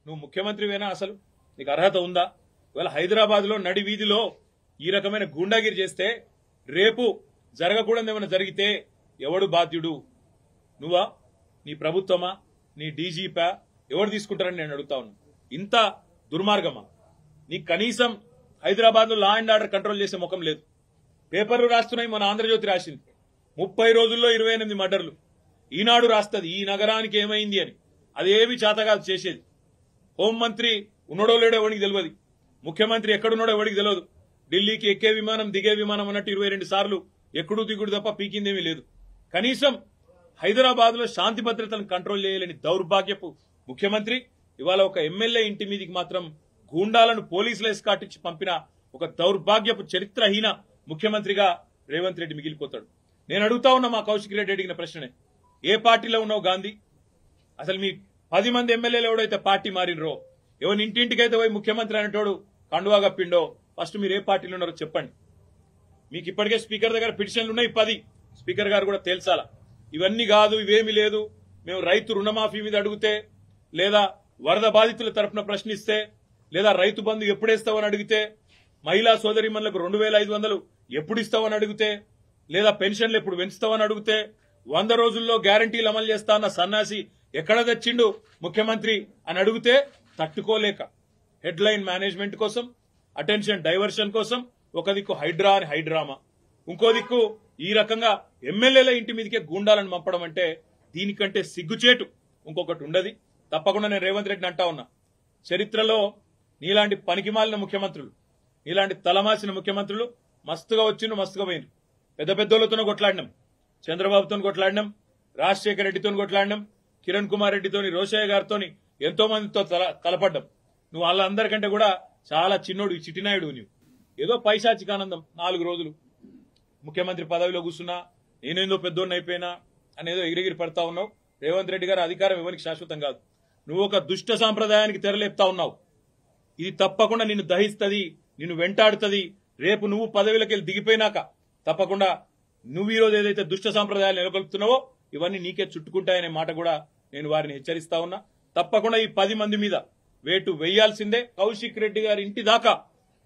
నువ్వు ముఖ్యమంత్రివేనా? అసలు నీకు అర్హత ఉందా? ఇవాళ హైదరాబాద్ లో నడి వీధిలో ఈ రకమైన గూండాగిరి చేస్తే రేపు జరగకూడదు ఏమైనా జరిగితే ఎవడు బాధ్యుడు? నువ్వా? నీ ప్రభుత్వమా? నీ డీజీపా? ఎవరు తీసుకుంటారని నేను అడుగుతా ఉన్నా. ఇంత దుర్మార్గమా? నీకు కనీసం హైదరాబాద్ లో లా అండ్ ఆర్డర్ కంట్రోల్ చేసే ముఖం లేదు. పేపర్లు రాస్తున్నాయి. మన ఆంధ్రజ్యోతి రాసింది 30 రోజుల్లో 28 మర్డర్లు. ఈనాడు రాస్తుంది ఈ నగరానికి ఏమైంది అని. అదేమి చేతగాదు చేసేది. హోంమంత్రి ఉన్నాడో లేడో ఎవరికి తెలియదు. ముఖ్యమంత్రి ఎక్కడున్నాడో ఎవరికి తెలియదు. ఢిల్లీకి ఎక్కే విమానం దిగే విమానం అన్నట్టు 22 సార్లు ఎక్కడు దిగుడు తప్ప పీకిందేమీ లేదు. కనీసం హైదరాబాద్ లో శాంతి భద్రతలను కంట్రోల్ చేయలేని దౌర్భాగ్యపు ముఖ్యమంత్రి ఇవాళ ఒక ఎమ్మెల్యే ఇంటి మీదికి మాత్రం గూండాలను పోలీసులు ఎస్కాటించి పంపిన ఒక దౌర్భాగ్యపు చరిత్రహీన ముఖ్యమంత్రిగా రేవంత్ రెడ్డి మిగిలిపోతాడు. నేను అడుగుతా ఉన్నా మా కౌశిక్ రెడ్డి అడిగిన ప్రశ్ననే. ఏ పార్టీలో ఉన్నావు గాంధీ? అసలు మీ 10 మంది ఎమ్మెల్యేలు ఎవడైతే పార్టీ మారినరో, ఎవరి ఇంటింటికైతే పోయి ముఖ్యమంత్రి అనేటోడు కండువా కప్పిండో, ఫస్ట్ మీరు ఏ పార్టీలో ఉన్నారో చెప్పండి. మీకు ఇప్పటికే స్పీకర్ దగ్గర పిటిషన్లు ఉన్నాయి 10. స్పీకర్ గారు కూడా తేల్చాలా. ఇవన్నీ కాదు, ఇవేమీ లేదు, మేము రైతు రుణమాఫీ మీద అడిగితే, లేదా వరద బాధితుల తరఫున ప్రశ్నిస్తే, లేదా రైతు బంధు ఎప్పుడేస్తావని అడిగితే, మహిళా సోదరిమణులకు 2500 ఎప్పుడు ఇస్తావని అడిగితే, లేదా పెన్షన్లు ఎప్పుడు పెంచుతావని అడిగితే, 100 రోజుల్లో గ్యారంటీలు అమలు చేస్తా అన్న సన్నాసి ఎక్కడ తెచ్చిండు ముఖ్యమంత్రి అని అడిగితే తట్టుకోలేక హెడ్లైన్ మేనేజ్మెంట్ కోసం, అటెన్షన్ డైవర్షన్ కోసం ఒక దిక్కు హైడ్రా అని హైడ్రామా, ఇంకో దిక్కు ఈ రకంగా ఎమ్మెల్యేల ఇంటి మీదకే గూండాలను పంపడం అంటే దీనికంటే సిగ్గుచేటు ఇంకొకటి ఉండదు. తప్పకుండా నేను రేవంత్ రెడ్డిని అంటా ఉన్నా, చరిత్రలో నీలాంటి పనికిమాలిన ముఖ్యమంత్రులు, నీలాంటి తలమాసిన ముఖ్యమంత్రులు మస్తుగా వచ్చిండ్రు, మస్తుగా పోయినరు. పెద్ద పెద్దోళ్లతోనూ కొట్లాడినాం, చంద్రబాబుతో కొట్లాడినాం, రాజశేఖర రెడ్డితో కొట్లాడినాం, కిరణ్ కుమార్ రెడ్డితోని, రోషయ్య గారితో ఎంతో మందితో తలపడ్డాం. నువ్వు వాళ్ళందరికంటే కూడా చాలా చిన్నోడు, చిటినాయుడు. నువ్వు ఏదో పైశాచికానందం 4 రోజులు ముఖ్యమంత్రి పదవిలో కూర్చున్నా, నేనేందో పెద్దోడిని అయిపోయినా అనేదో ఎగిరెగిరి పడతా ఉన్నావు. రేవంత్ రెడ్డి గారు అధికారం ఎవరికి శాశ్వతం కాదు. నువ్వు ఒక దుష్ట సాంప్రదాయానికి తెరలేపుతా ఉన్నావు. ఇది తప్పకుండా నిన్ను దహిస్తుంది, నిన్ను వెంటాడుతుంది. రేపు నువ్వు పదవిలోకి దిగిపోయినాక తప్పకుండా నువ్వు ఈ రోజు ఏదైతే దుష్ట సాంప్రదాయాలు నెలకొల్పుతున్నావో ఇవన్నీ నీకే చుట్టుకుంటాయనే మాట కూడా నేను వారిని హెచ్చరిస్తా ఉన్నా. తప్పకుండా ఈ 10 మంది మీద వేటు వేయాల్సిందే. కౌశిక్ రెడ్డి గారి ఇంటి దాకా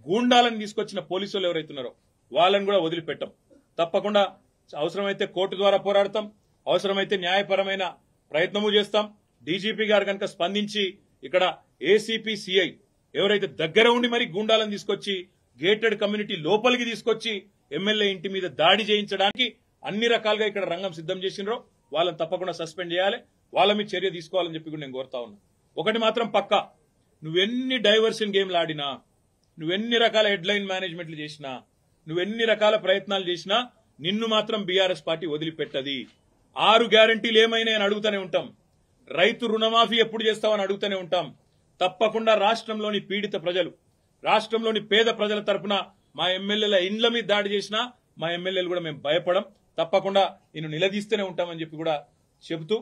గూండాలను తీసుకొచ్చిన పోలీసులు ఎవరైతున్నారో వాళ్ళని కూడా వదిలిపెట్టాం. తప్పకుండా అవసరమైతే కోర్టు ద్వారా పోరాడతాం, అవసరమైతే న్యాయపరమైన ప్రయత్నము చేస్తాం. డీజీపీ గారు కనుక స్పందించి ఇక్కడ ఏసీపీ సిఐ ఎవరైతే దగ్గర ఉండి మరి గూండాలను తీసుకొచ్చి గేటెడ్ కమ్యూనిటీ లోపలికి తీసుకొచ్చి ఎమ్మెల్యే ఇంటి మీద దాడి చేయించడానికి అన్ని రకాలుగా ఇక్కడ రంగం సిద్ధం చేసినరో వాళ్ళని తప్పకుండా సస్పెండ్ చేయాలి, వాళ్ళ మీద చర్య తీసుకోవాలని చెప్పి కూడా నేను కోరుతా ఉన్నా. ఒకటి మాత్రం పక్కా, నువ్వెన్ని డైవర్షన్ గేమ్లు ఆడినా, నువ్వెన్ని రకాల హెడ్లైన్ మేనేజ్మెంట్లు చేసినా, నువ్వెన్ని రకాల ప్రయత్నాలు చేసినా నిన్ను మాత్రం బీఆర్ఎస్ పార్టీ వదిలిపెట్టది. 6 గ్యారంటీలు ఏమైనా అని అడుగుతూనే ఉంటాం. రైతు రుణమాఫీ ఎప్పుడు చేస్తామని అడుగుతూనే ఉంటాం. తప్పకుండా రాష్ట్రంలోని పీడిత ప్రజలు, రాష్ట్రంలోని పేద ప్రజల తరఫున మా ఎమ్మెల్యేల ఇండ్ల మీద దాడి చేసినా మా ఎమ్మెల్యేలు కూడా మేము భయపడం. తప్పకుండా నిన్ను నిలదీస్తూనే ఉంటామని చెప్పి కూడా చెబుతూ